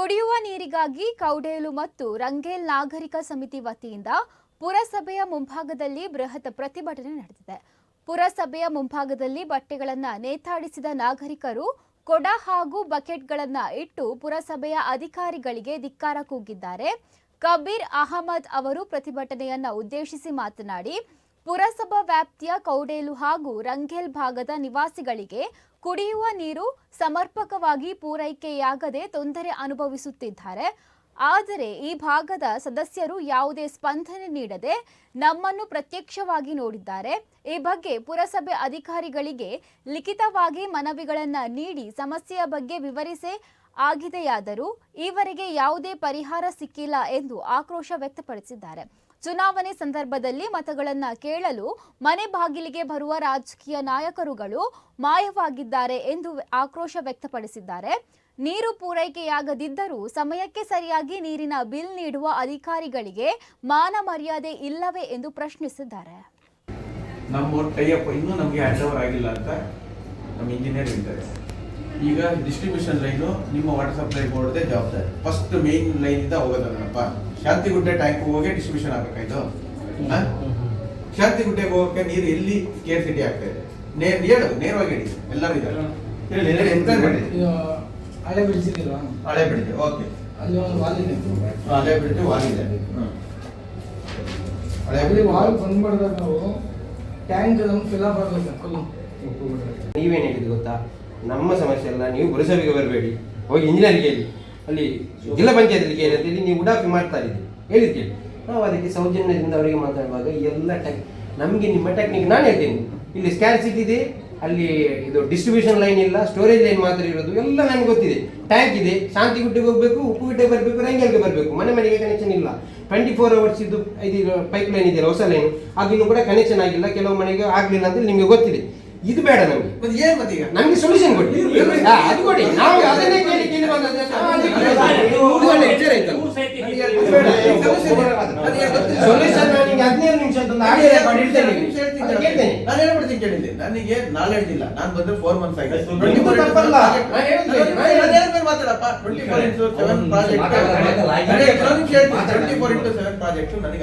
ಕುಡಿಯುವ ನೀರಿಗಾಗಿ ಕೌಡೇಲು ಮತ್ತು ರಂಗೇಲ್ ನಾಗರಿಕ ಸಮಿತಿ ವತಿಯಿಂದ ಪುರಸಭೆಯ ಮುಂಭಾಗದಲ್ಲಿ ಬೃಹತ್ ಪ್ರತಿಭಟನೆ ನಡೆದಿದೆ. ಪುರಸಭೆಯ ಮುಂಭಾಗದಲ್ಲಿ ಬಟ್ಟೆಗಳನ್ನು ನೇತಾಡಿಸಿದ ನಾಗರಿಕರು ಕೊಡ ಹಾಗೂ ಬಕೆಟ್ಗಳನ್ನು ಇಟ್ಟು ಪುರಸಭೆಯ ಅಧಿಕಾರಿಗಳಿಗೆ ಧಿಕ್ಕಾರ ಕೂಗಿದ್ದಾರೆ. ಕಬೀರ್ ಅಹಮದ್ ಅವರು ಪ್ರತಿಭಟನೆಯನ್ನು ಉದ್ದೇಶಿಸಿ ಮಾತನಾಡಿ, ಪುರಸಭಾ ವ್ಯಾಪ್ತಿಯ ಕೌಡೇಲು ಹಾಗೂ ರಂಗೇಲ್ ಭಾಗದ ನಿವಾಸಿಗಳಿಗೆ ಕುಡಿಯುವ ನೀರು ಸಮರ್ಪಕವಾಗಿ ಪೂರೈಕೆಯಾಗದೆ ತೊಂದರೆ ಅನುಭವಿಸುತ್ತಿದ್ದಾರೆ. ಆದರೆ ಈ ಭಾಗದ ಸದಸ್ಯರು ಯಾವುದೇ ಸ್ಪಂದನೆ ನೀಡದೆ ನಮ್ಮನ್ನು ಪ್ರತ್ಯಕ್ಷವಾಗಿ ನೋಡಿದ್ದಾರೆ. ಈ ಬಗ್ಗೆ ಪುರಸಭೆ ಅಧಿಕಾರಿಗಳಿಗೆ ಲಿಖಿತವಾಗಿ ಮನವಿಗಳನ್ನು ನೀಡಿ ಸಮಸ್ಯೆಯ ಬಗ್ಗೆ ವಿವರಿಸೇ ಆಗಿದೆಯಾದರೂ ಈವರೆಗೆ ಯಾವುದೇ ಪರಿಹಾರ ಸಿಕ್ಕಿಲ್ಲ ಎಂದು ಆಕ್ರೋಶ ವ್ಯಕ್ತಪಡಿಸಿದ್ದಾರೆ. ಚುನಾವಣೆ ಸಂದರ್ಭದಲ್ಲಿ ಮತಗಳನ್ನು ಕೇಳಲು ಮನೆ ಬಾಗಿಲಿಗೆ ಬರುವ ರಾಜಕೀಯ ನಾಯಕರುಗಳು ಮಾಯವಾಗಿದ್ದಾರೆ ಎಂದು ಆಕ್ರೋಶ ವ್ಯಕ್ತಪಡಿಸಿದ್ದಾರೆ. ನೀರು ಪೂರೈಕೆಯಾಗದಿದ್ದರೂ ಸಮಯಕ್ಕೆ ಸರಿಯಾಗಿ ನೀರಿನ ಬಿಲ್ ನೀಡುವ ಅಧಿಕಾರಿಗಳಿಗೆ ಮಾನ ಮರ್ಯಾದೆ ಇಲ್ಲವೇ ಎಂದು ಪ್ರಶ್ನಿಸಿದ್ದಾರೆ. ನಮ್ಮ ಟೈಅಪ್ ಇನ್ನೂ ನಮಗೆ ಹ್ಯಾಂಡ್ ಓವರ್ ಆಗಿಲ್ಲ ಅಂತ ನಮ್ಮ ಇಂಜಿನಿಯರ್ ಹೇಳ್ತಾರೆ. ಈಗ ಡಿಸ್ಟ್ರಿಬ್ಯೂಷನ್ ಲೈನು ನಿಮ್ಮ ವಾಟರ್ ಸಪ್ಲೈ ಬೋರ್ಡ್ದೇ ಜವಾಬ್ದಾರಿ. ಫಸ್ಟ್ ಮೇನ್ ಲೈನಿಂದ ಹೋಗೋದಲ್ಲಪ್ಪ, ಶಾಂತಿಗುಡ್ಡೆ ಟ್ಯಾಂಕ್ ಹೋಗೋಕೆ ಡಿಸ್ಟ್ರಿಬ್ಯೂಷನ್ ಆಗಬೇಕಾಯ್ತು. ಶಾಂತಿಗುಡ್ಡೆಗೆ ಹೋಗೋಕೆ ನೀರು ಎಲ್ಲಿ ಕೇರ್ ಸಿಟಿ ಆಗ್ತಾ ಇದೆ? ಹೇಳೋದು ನೇರವಾಗಿ ಹೇಳಿ, ಎಲ್ಲರೂ ಇದ್ದಾರೆ. ಹಳೆ ಬಿಡಿಸಿದಿಲ್ವಾ? ಹಳೆ ಬಿಡಿದೆ, ಓಕೆ. ಅಲ್ಲಿ ಒಂದು ವಾಲ್ ಇದೆ. ಹಳೆ ಬಿಡಿದೆ, ವಾಲ್ ಇದೆ. ಹಳೆ ವಾಲ್ ಬಂದ್ಬಿಡ್ದಾಗ ನಾವು ಟ್ಯಾಂಕ್ ನಮ್ಗೆ ಫಿಲ್ ಅಪ್ ಆಗಬೇಕು. ನೀವೇನು ಹೇಳಿದ್ದು ಗೊತ್ತಾ? ನಮ್ಮ ಸಮಸ್ಯೆ ಅಲ್ಲ, ನೀವು ಪುರಸಭೆಗೆ ಬರಬೇಡಿ, ಹೋಗಿ ಇಂಜಿನಿಯರ್ ಕೇಳಿ, ಅಲ್ಲಿ ಜಿಲ್ಲಾ ಪಂಚಾಯತ್ ಕೇಳಿ ಅಂತೇಳಿ ನೀವು ಉಡಾಫಿ ಮಾಡ್ತಾ ಇದ್ದೀರಿ, ಹೇಳಿದ್ ಕೇಳಿ. ನಾವು ಅದಕ್ಕೆ ಸೌಜನ್ಯದಿಂದ ಅವರಿಗೆ ಮಾತಾಡುವಾಗ ಎಲ್ಲ ನಮಗೆ ನಿಮ್ಮ ಟೆಕ್ನಿಕ್ ನಾನು ಹೇಳ್ತೀನಿ. ಇಲ್ಲಿ ಸ್ಕ್ಯಾನ್ ಸಿಟಿ ಇದೆ, ಅಲ್ಲಿ ಇದು ಡಿಸ್ಟ್ರಿಬ್ಯೂಷನ್ ಲೈನ್ ಇಲ್ಲ, ಸ್ಟೋರೇಜ್ ಲೈನ್ ಮಾತ್ರ ಇರೋದು, ಎಲ್ಲ ನನಗೆ ಗೊತ್ತಿದೆ. ಟ್ಯಾಂಕ್ ಇದೆ, ಶಾಂತಿಗುಡ್ಡೆಗೆ ಹೋಗಬೇಕು, ಉಪ್ಪುಗುಡ್ಡೆಗೆ ಬರಬೇಕು, ರಂಗೇಲ್ಗೆ ಬರಬೇಕು, ಮನೆ ಮನೆಗೆ ಕನೆಕ್ಷನ್ ಇಲ್ಲ. 24 hours ಇದು ಪೈಪ್ ಲೈನ್ ಇದೆಯಲ್ಲ, ಹೊಸ ಲೈನ್, ಆಗಿನ್ನೂ ಕೂಡ ಕನೆಕ್ಷನ್ ಆಗಿಲ್ಲ, ಕೆಲವು ಮನೆಗೆ ಆಗಲಿಲ್ಲ ಅಂತ ನಿಮಗೆ ಗೊತ್ತಿದೆ. ಇದು ಬೇಡ ನಮಗೆ, ನಮಗೆ ಸೊಲ್ಯೂಷನ್ ಕೊಡಿ, ಅದು ಕೊಡಿ. ನಾವು ಅದನ್ನೇ ಕೇಳಿ ಕೇಳಿ ಸೊಲ್ಯೂಷನ್. ನನಗೆ 15 ನಿಮಿಷ ನಾನು ಹೇಳ್ಬಿಡ್ತೀನಿ ಕೇಳಿದ್ದೆ. ನನಗೆ ನಾಲೆಡ್ಜ್ ಇಲ್ಲ, ನಾನು ಬಂದ್ರೆ 4 months ಆಗಿದೆ. ಮಾತಾಡಪ್ಪ, 24x7 ಪ್ರಾಜೆಕ್ಟ್ ನನಗೆ